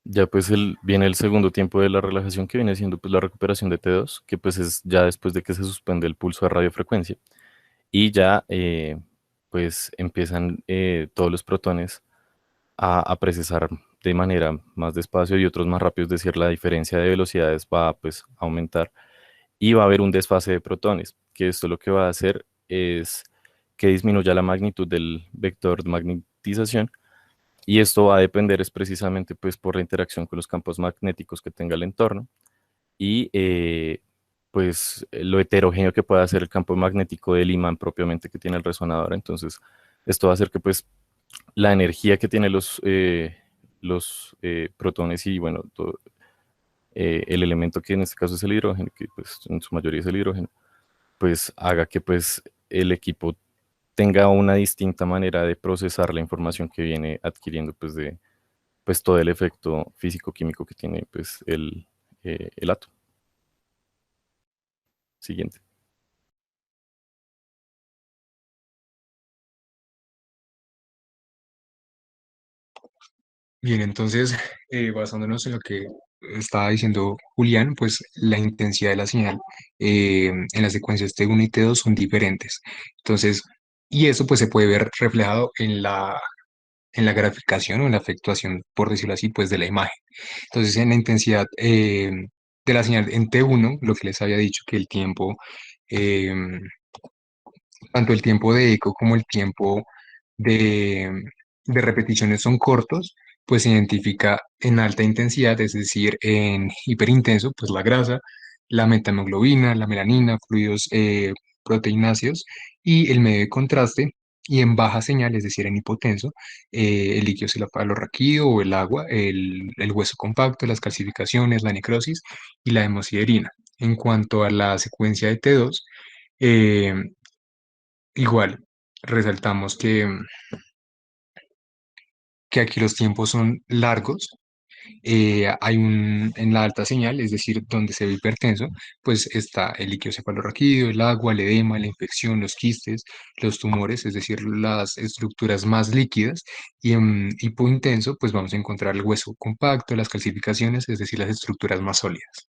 Ya pues viene el segundo tiempo de la relajación que viene siendo pues la recuperación de T2, que pues es ya después de que se suspende el pulso de radiofrecuencia y ya pues empiezan todos los protones a precesar de manera más despacio y otros más rápido, es decir, la diferencia de velocidades va pues a aumentar y va a haber un desfase de protones, que esto lo que va a hacer es que disminuya la magnitud del vector de magnetización y esto va a depender es precisamente pues por la interacción con los campos magnéticos que tenga el entorno y pues lo heterogéneo que pueda ser el campo magnético del imán propiamente que tiene el resonador. Entonces, esto va a hacer que pues la energía que tienen los protones y bueno, el elemento que en este caso es el hidrógeno, que pues en su mayoría es el hidrógeno, pues haga que pues el equipo tenga una distinta manera de procesar la información que viene adquiriendo pues de pues todo el efecto físico-químico que tiene pues el átomo. Siguiente. Bien, entonces, basándonos en lo que estaba diciendo Julián, pues la intensidad de la señal en las secuencias T1 y T2 son diferentes. Entonces, y eso pues se puede ver reflejado en la graficación o en la efectuación, por decirlo así, pues de la imagen. Entonces, en la intensidad de la señal en T1, lo que les había dicho, que el tiempo, eh, tanto el tiempo de eco como el tiempo de, de repeticiones son cortos, pues se identifica en alta intensidad, es decir, en hiperintenso, pues la grasa, la metahemoglobina, la melanina, fluidos proteináceos y el medio de contraste. Y en baja señal, es decir, en hipotenso, el líquido cefalorraquídeo o el agua, el hueso compacto, las calcificaciones, la necrosis y la hemosiderina. En cuanto a la secuencia de T2, eh, igual, resaltamos que aquí los tiempos son largos. En la alta señal, es decir, donde se ve hipertenso, pues está el líquido cefalorraquídeo, el agua, el edema, la infección, los quistes, los tumores, es decir, las estructuras más líquidas. Y en hipointenso, pues vamos a encontrar el hueso compacto, las calcificaciones, es decir, las estructuras más sólidas.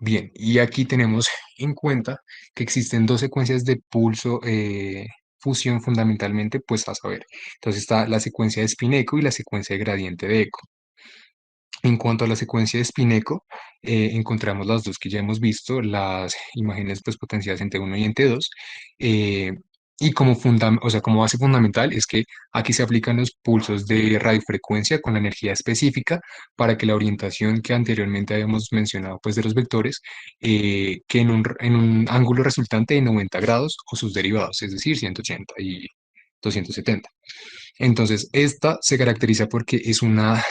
Bien, y aquí tenemos en cuenta que existen dos secuencias de pulso fusión fundamentalmente, pues a saber. Entonces está la secuencia de Spin-Echo y la secuencia de gradiente de eco. En cuanto a la secuencia de Spin-Echo, encontramos las dos que ya hemos visto, las imágenes pues, potenciadas en T1 y en T2. eh, y o sea, como base fundamental es que aquí se aplican los pulsos de radiofrecuencia con la energía específica para que la orientación que anteriormente habíamos mencionado pues, de los vectores, que en un ángulo resultante de 90 grados o sus derivados, es decir, 180 y 270. Entonces, esta se caracteriza porque es una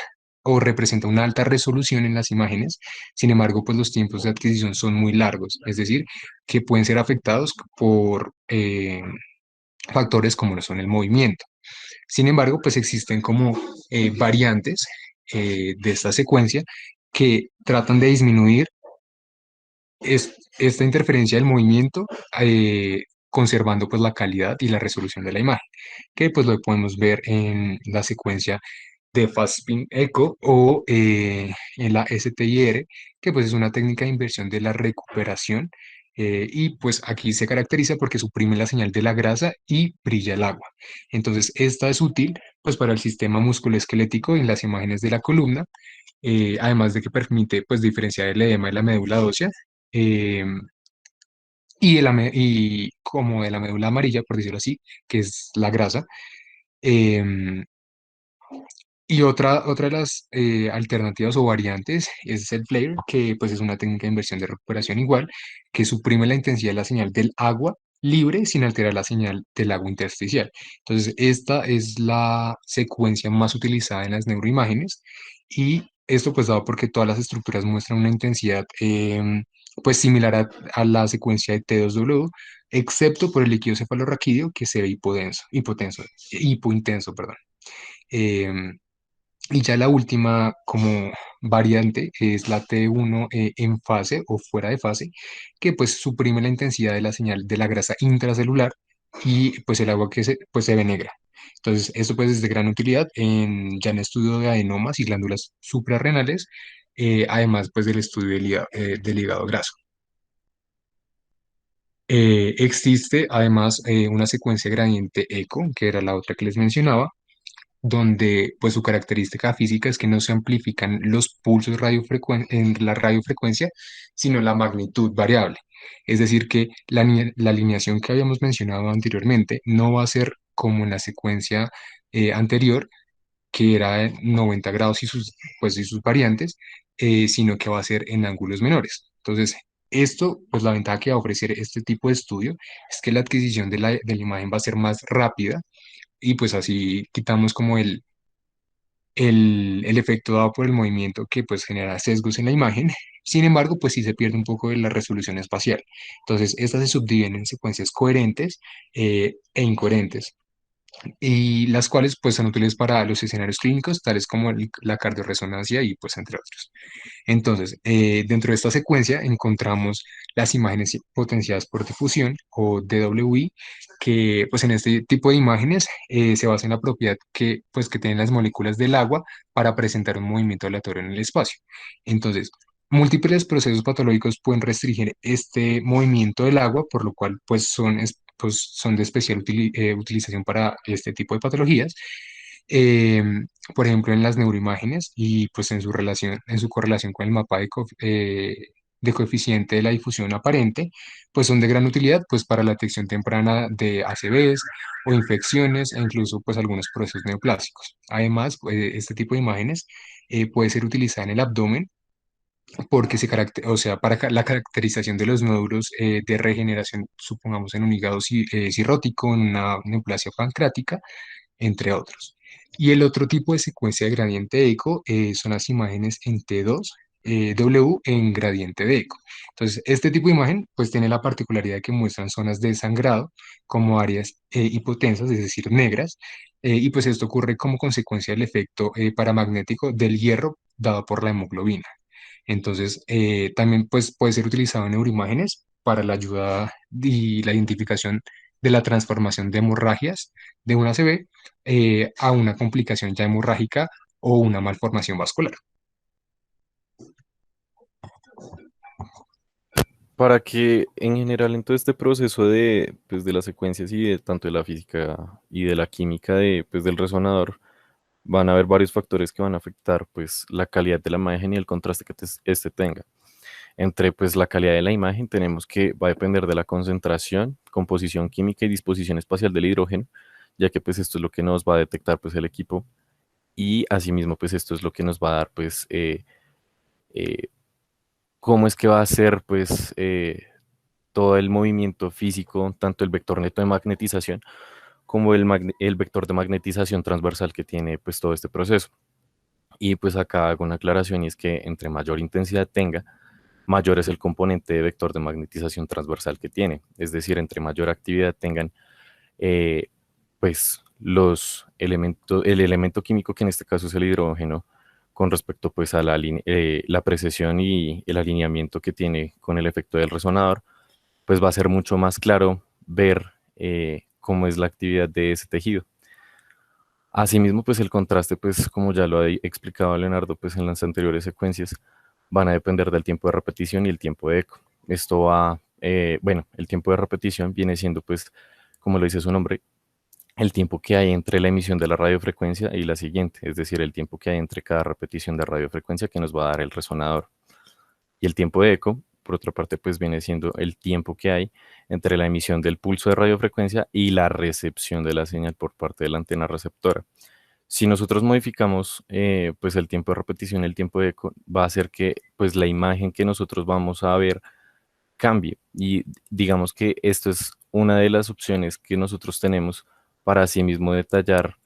o representa una alta resolución en las imágenes. Sin embargo, pues los tiempos de adquisición son muy largos, es decir, que pueden ser afectados por factores como lo son el movimiento. Sin embargo, pues existen como variantes de esta secuencia que tratan de disminuir esta interferencia del movimiento, conservando pues la calidad y la resolución de la imagen, que pues lo podemos ver en la secuencia de Fast Spin Echo o en la STIR, que pues es una técnica de inversión de la recuperación. Y pues aquí se caracteriza porque suprime la señal de la grasa y brilla el agua. Entonces, esta es útil pues para el sistema musculoesquelético en las imágenes de la columna, además de que permite pues diferenciar el edema de la médula ósea, eh, y como de la médula amarilla, por decirlo así, que es la grasa. em, y otra de las alternativas o variantes es el flare, que pues es una técnica de inversión de recuperación igual, que suprime la intensidad de la señal del agua libre sin alterar la señal del agua intersticial. Entonces, esta es la secuencia más utilizada en las neuroimágenes y esto pues dado porque todas las estructuras muestran una intensidad pues similar a la secuencia de T2W, excepto por el líquido cefalorraquídeo que se ve hipointenso, perdón. Em, y ya la última como variante es la T1 en fase o fuera de fase, que pues suprime la intensidad de la señal de la grasa intracelular y pues el agua pues se ve negra. Entonces, esto pues es de gran utilidad ya en estudio de adenomas y glándulas suprarrenales, además pues del estudio del hígado graso. Existe además una secuencia gradiente eco, que era la otra que les mencionaba, donde pues su característica física es que no se amplifican los pulsos en la radiofrecuencia, sino la magnitud variable. Es decir, que la alineación que habíamos mencionado anteriormente no va a ser como en la secuencia anterior, que era de 90 grados y sus variantes, sino que va a ser en ángulos menores. Entonces, esto, pues la ventaja que va a ofrecer este tipo de estudio es que la adquisición de la imagen va a ser más rápida y pues así quitamos como el efecto dado por el movimiento que pues genera sesgos en la imagen. Sin embargo, pues sí se pierde un poco de la resolución espacial. Entonces, estas se subdividen en secuencias coherentes e incoherentes, y las cuales pues son útiles para los escenarios clínicos, tales como la cardiorresonancia y pues entre otros. Entonces, dentro de esta secuencia encontramos las imágenes potenciadas por difusión o DWI, que pues en este tipo de imágenes se basa en la propiedad que tienen las moléculas del agua para presentar un movimiento aleatorio en el espacio. Entonces, múltiples procesos patológicos pueden restringir este movimiento del agua, por lo cual pues son de especial utilización para este tipo de patologías. Por ejemplo, en las neuroimágenes y pues en su correlación con el mapa de coeficiente de la difusión aparente, pues son de gran utilidad pues para la detección temprana de ACVs o infecciones e incluso pues algunos procesos neoplásicos. Además, este tipo de imágenes puede ser utilizada en el abdomen porque o sea, para la caracterización de los nódulos de regeneración, supongamos en un hígado cirrótico, en una neoplasia pancreática, entre otros. Y el otro tipo de secuencia de gradiente de eco son las imágenes en T2 W en gradiente de eco. Entonces, este tipo de imagen pues tiene la particularidad de que muestran zonas de sangrado como áreas hipotensas, es decir, negras, y pues esto ocurre como consecuencia del efecto paramagnético del hierro dado por la hemoglobina. Entonces, también pues, puede ser utilizado en neuroimágenes para la ayuda y la identificación de la transformación de hemorragias de una ACV a una complicación ya hemorrágica o una malformación vascular. Para que en general en todo este proceso de, pues, de las secuencias y de tanto de la física y de la química de, pues, del resonador, van a haber varios factores que van a afectar pues, la calidad de la imagen y el contraste que este tenga. Entre pues, la calidad de la imagen tenemos que va a depender de la concentración, composición química y disposición espacial del hidrógeno, ya que pues, esto es lo que nos va a detectar pues, el equipo y asimismo pues, esto es lo que nos va a dar pues, eh, cómo es que va a ser pues, todo el movimiento físico, tanto el vector neto de magnetización como el vector de magnetización transversal que tiene pues, todo este proceso. Y pues acá hago una aclaración y es que entre mayor intensidad tenga, mayor es el componente de vector de magnetización transversal que tiene. Es decir, entre mayor actividad tengan, eh, pues el elemento químico que en este caso es el hidrógeno, con respecto pues a la precesión y el alineamiento que tiene con el efecto del resonador, pues va a ser mucho más claro ver cómo es la actividad de ese tejido. Asimismo, pues el contraste, pues como ya lo ha explicado Leonardo, pues en las anteriores secuencias van a depender del tiempo de repetición y el tiempo de eco. Esto va, bueno, el tiempo de repetición viene siendo, pues, como lo dice su nombre, el tiempo que hay entre la emisión de la radiofrecuencia y la siguiente, es decir, el tiempo que hay entre cada repetición de radiofrecuencia que nos va a dar el resonador. Y el tiempo de eco, por otra parte, pues viene siendo el tiempo que hay entre la emisión del pulso de radiofrecuencia y la recepción de la señal por parte de la antena receptora. Si nosotros modificamos pues el tiempo de repetición, el tiempo de eco, va a hacer que pues la imagen que nosotros vamos a ver cambie. Y digamos que esto es una de las opciones que nosotros tenemos para así mismo detallar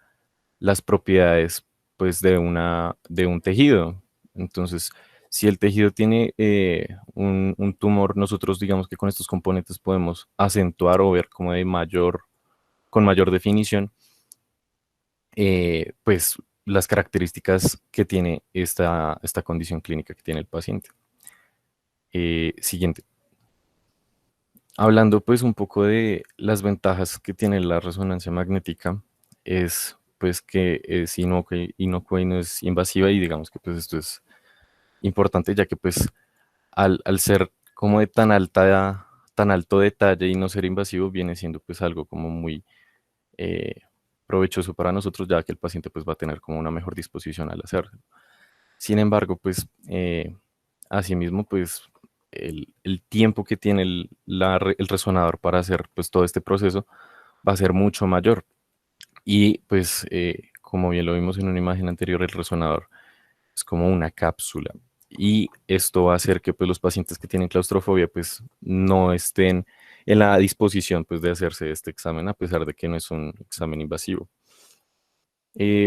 las propiedades pues de un tejido. Entonces, si el tejido tiene un tumor, nosotros digamos que con estos componentes podemos acentuar o ver como con mayor definición, pues las características que tiene esta condición clínica que tiene el paciente. Siguiente. Hablando pues un poco de las ventajas que tiene la resonancia magnética, es pues que es inocua y no es invasiva y digamos que pues esto es importante ya que pues al ser como de tan alto detalle y no ser invasivo viene siendo pues algo como muy eh, provechoso para nosotros ya que el paciente pues va a tener como una mejor disposición al hacerlo. Sin embargo, pues asimismo pues el tiempo que tiene el resonador para hacer pues todo este proceso va a ser mucho mayor. Y pues, como bien lo vimos en una imagen anterior, el resonador es como una cápsula. Y esto va a hacer que pues, los pacientes que tienen claustrofobia pues, no estén en la disposición pues, de hacerse este examen, a pesar de que no es un examen invasivo.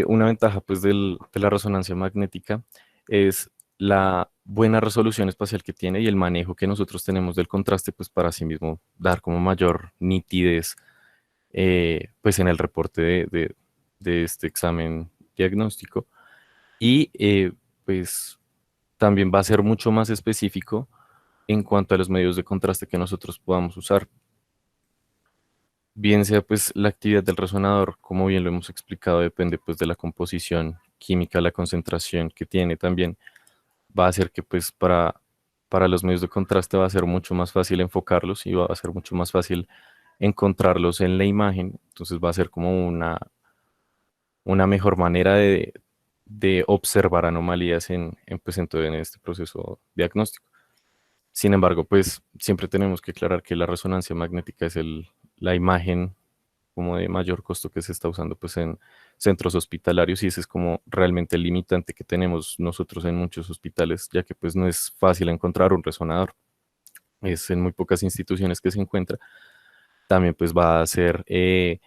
Una ventaja pues, de la resonancia magnética es la buena resolución espacial que tiene y el manejo que nosotros tenemos del contraste pues, para sí mismo dar como mayor nitidez pues en el reporte de este examen diagnóstico y pues también va a ser mucho más específico en cuanto a los medios de contraste que nosotros podamos usar. Bien sea pues la actividad del resonador, como bien lo hemos explicado, depende pues de la composición química, la concentración que tiene también, va a hacer que pues para los medios de contraste va a ser mucho más fácil enfocarlos y va a ser mucho más fácil encontrarlos en la imagen, entonces va a ser como una mejor manera de observar anomalías pues, en este proceso diagnóstico. Sin embargo, pues siempre tenemos que aclarar que la resonancia magnética es la imagen como de mayor costo que se está usando pues en centros hospitalarios y ese es como realmente el limitante que tenemos nosotros en muchos hospitales, ya que pues no es fácil encontrar un resonador. Es en muy pocas instituciones que se encuentra. También pues va a hacer que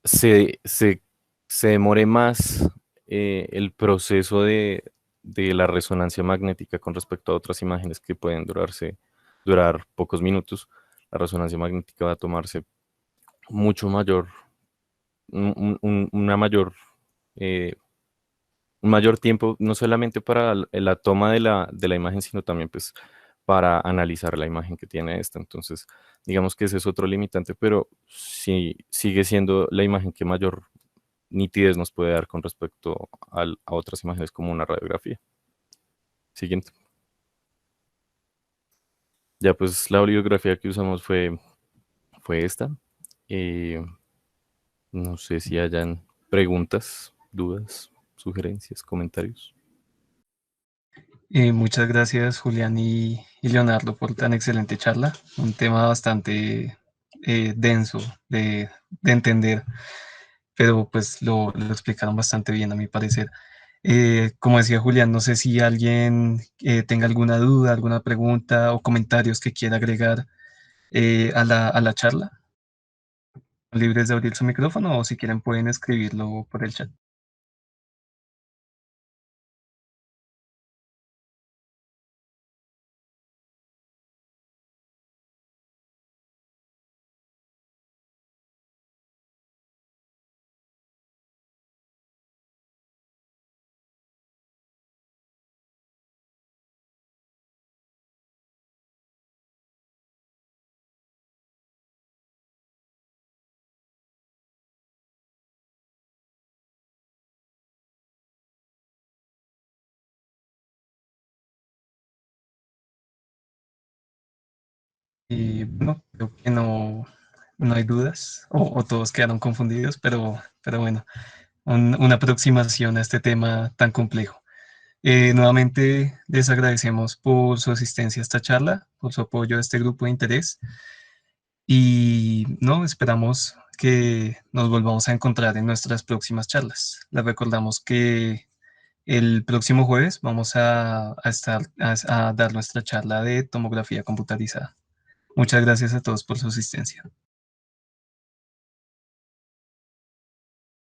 se, se, se demore más el proceso de la resonancia magnética con respecto a otras imágenes que pueden durar pocos minutos. La resonancia magnética va a tomarse mucho mayor, una mayor, eh, un mayor tiempo, no solamente para la toma de la imagen, sino también pues para analizar la imagen que tiene esta. Entonces, digamos que ese es otro limitante, pero sí sigue siendo la imagen que mayor nitidez nos puede dar con respecto a otras imágenes como una radiografía. Siguiente. Ya pues la bibliografía que usamos fue esta. Eh, no sé si hayan preguntas, dudas, sugerencias, comentarios. Muchas gracias, Julián y Leonardo, por tan excelente charla. Un tema bastante denso de entender, pero pues lo explicaron bastante bien, a mi parecer. Como decía Julián, no sé si alguien tenga alguna duda, alguna pregunta o comentarios que quiera agregar a la charla. Libres de abrir su micrófono o si quieren pueden escribirlo por el chat. Y bueno, creo que no hay dudas o todos quedaron confundidos, pero bueno, una aproximación a este tema tan complejo. Nuevamente les agradecemos por su asistencia a esta charla, por su apoyo a este grupo de interés y no esperamos que nos volvamos a encontrar en nuestras próximas charlas. Les recordamos que el próximo jueves vamos a dar nuestra charla de tomografía computarizada. Muchas gracias a todos por su asistencia.